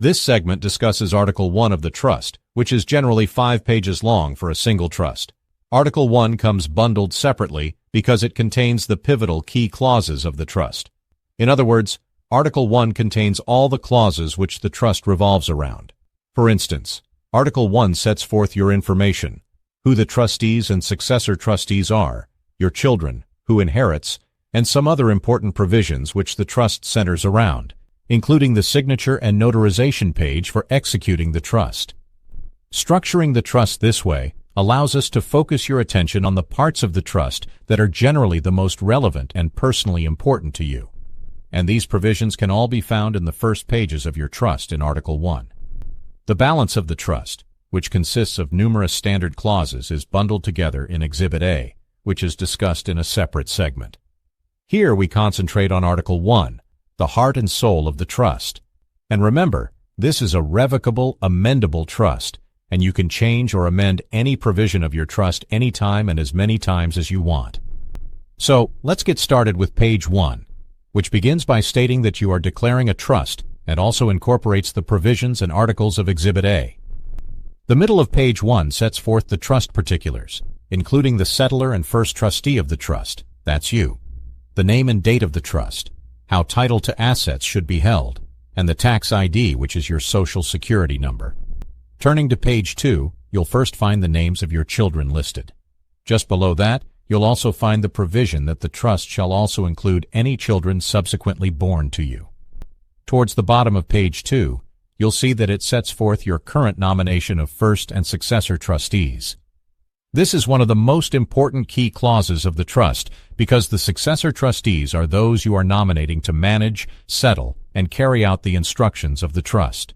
This segment discusses Article 1 of the trust, which is generally 5 pages long for a single trust. Article 1 comes bundled separately because it contains the pivotal key clauses of the trust. In other words, Article 1 contains all the clauses which the trust revolves around. For instance, Article 1 sets forth your information, who the trustees and successor trustees are, your children, who inherits, and some other important provisions which the trust centers around, including the signature and notarization page for executing the trust. Structuring the trust this way allows us to focus your attention on the parts of the trust that are generally the most relevant and personally important to you. And these provisions can all be found in the first pages of your trust in Article 1. The balance of the trust, which consists of numerous standard clauses, is bundled together in Exhibit A, which is discussed in a separate segment. Here we concentrate on Article 1, the heart and soul of the trust. And remember, this is a revocable, amendable trust, and you can change or amend any provision of your trust anytime and as many times as you want. So, let's get started with page 1, which begins by stating that you are declaring a trust and also incorporates the provisions and articles of Exhibit A. The middle of page 1 sets forth the trust particulars, including the settlor and first trustee of the trust, that's you, the name and date of the trust, how title to assets should be held, and the tax ID, which is your social security number. Turning to page 2, you'll first find the names of your children listed. Just below that, you'll also find the provision that the trust shall also include any children subsequently born to you. Towards the bottom of page 2, you'll see that it sets forth your current nomination of first and successor trustees. This is one of the most important key clauses of the trust because the successor trustees are those you are nominating to manage, settle, and carry out the instructions of the trust.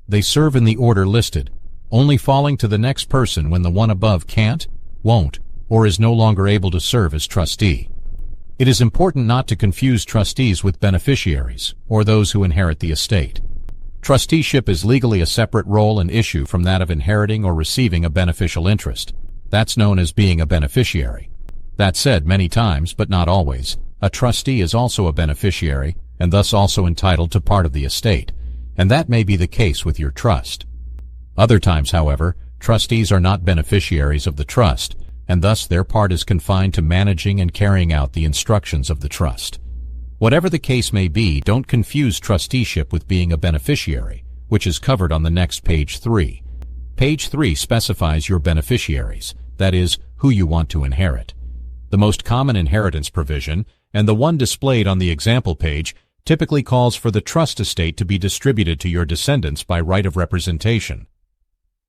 They serve in the order listed, only falling to the next person when the one above can't, won't, or is no longer able to serve as trustee. It is important not to confuse trustees with beneficiaries, or those who inherit the estate. Trusteeship is legally a separate role and issue from that of inheriting or receiving a beneficial interest. That's known as being a beneficiary. That said, many times, but not always, a trustee is also a beneficiary and thus also entitled to part of the estate, and that may be the case with your trust. Other times, however, trustees are not beneficiaries of the trust, and thus their part is confined to managing and carrying out the instructions of the trust. Whatever the case may be, don't confuse trusteeship with being a beneficiary, which is covered on the next page 3. Page 3 specifies your beneficiaries, that is, who you want to inherit. The most common inheritance provision, and the one displayed on the example page, typically calls for the trust estate to be distributed to your descendants by right of representation.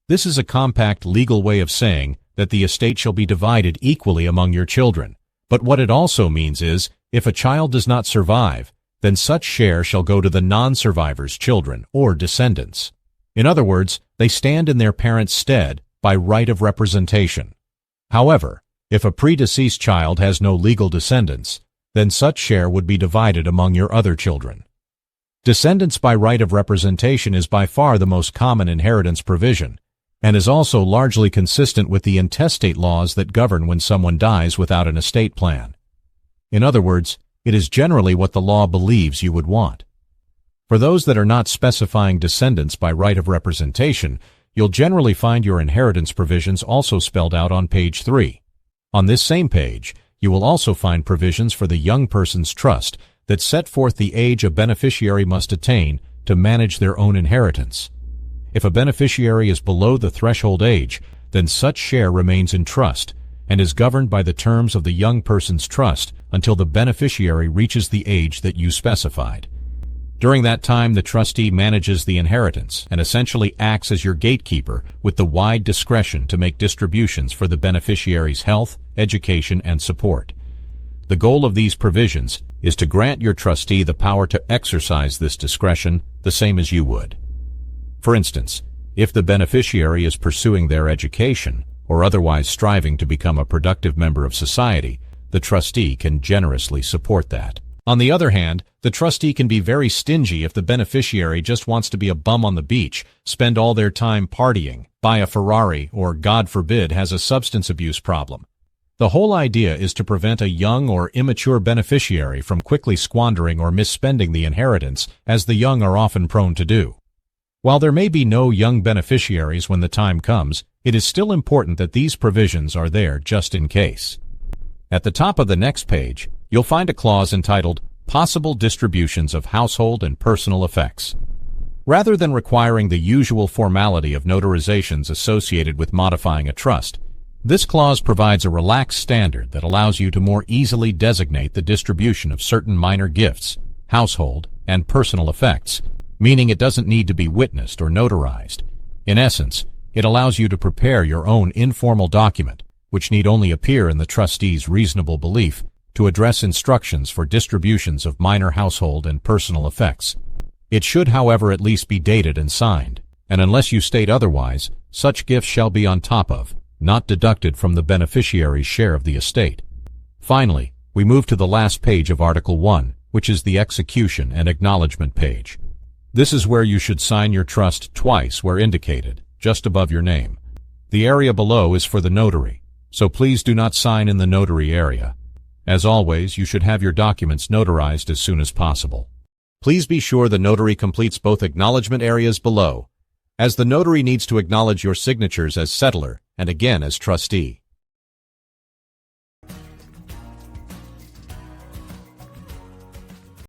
This is a compact legal way of saying that the estate shall be divided equally among your children, but what it also means is, if a child does not survive, then such share shall go to the non-survivor's children or descendants. In other words, they stand in their parents' stead by right of representation. However, if a predeceased child has no legal descendants, then such share would be divided among your other children. Descendants by right of representation is by far the most common inheritance provision, and is also largely consistent with the intestate laws that govern when someone dies without an estate plan. In other words, it is generally what the law believes you would want. For those that are not specifying descendants by right of representation, you'll generally find your inheritance provisions also spelled out on page 3. On this same page, you will also find provisions for the young person's trust that set forth the age a beneficiary must attain to manage their own inheritance. If a beneficiary is below the threshold age, then such share remains in trust and is governed by the terms of the young person's trust until the beneficiary reaches the age that you specified. During that time, the trustee manages the inheritance and essentially acts as your gatekeeper with the wide discretion to make distributions for the beneficiary's health, education, and support. The goal of these provisions is to grant your trustee the power to exercise this discretion the same as you would. For instance, if the beneficiary is pursuing their education or otherwise striving to become a productive member of society, the trustee can generously support that. On the other hand, the trustee can be very stingy if the beneficiary just wants to be a bum on the beach, spend all their time partying, buy a Ferrari, or, God forbid, has a substance abuse problem. The whole idea is to prevent a young or immature beneficiary from quickly squandering or misspending the inheritance, as the young are often prone to do. While there may be no young beneficiaries when the time comes, it is still important that these provisions are there just in case. At the top of the next page, you'll find a clause entitled Possible Distributions of Household and Personal Effects. Rather than requiring the usual formality of notarizations associated with modifying a trust, this clause provides a relaxed standard that allows you to more easily designate the distribution of certain minor gifts, household, and personal effects, meaning it doesn't need to be witnessed or notarized. In essence, it allows you to prepare your own informal document, which need only appear in the trustee's reasonable belief, to address instructions for distributions of minor household and personal effects. It should, however, at least be dated and signed, and unless you state otherwise, such gifts shall be on top of, not deducted from the beneficiary's share of the estate. Finally, we move to the last page of Article 1, which is the execution and acknowledgement page. This is where you should sign your trust twice where indicated, just above your name. The area below is for the notary, so please do not sign in the notary area. As always, you should have your documents notarized as soon as possible. Please be sure the notary completes both acknowledgement areas below, as the notary needs to acknowledge your signatures as settlor and again as trustee.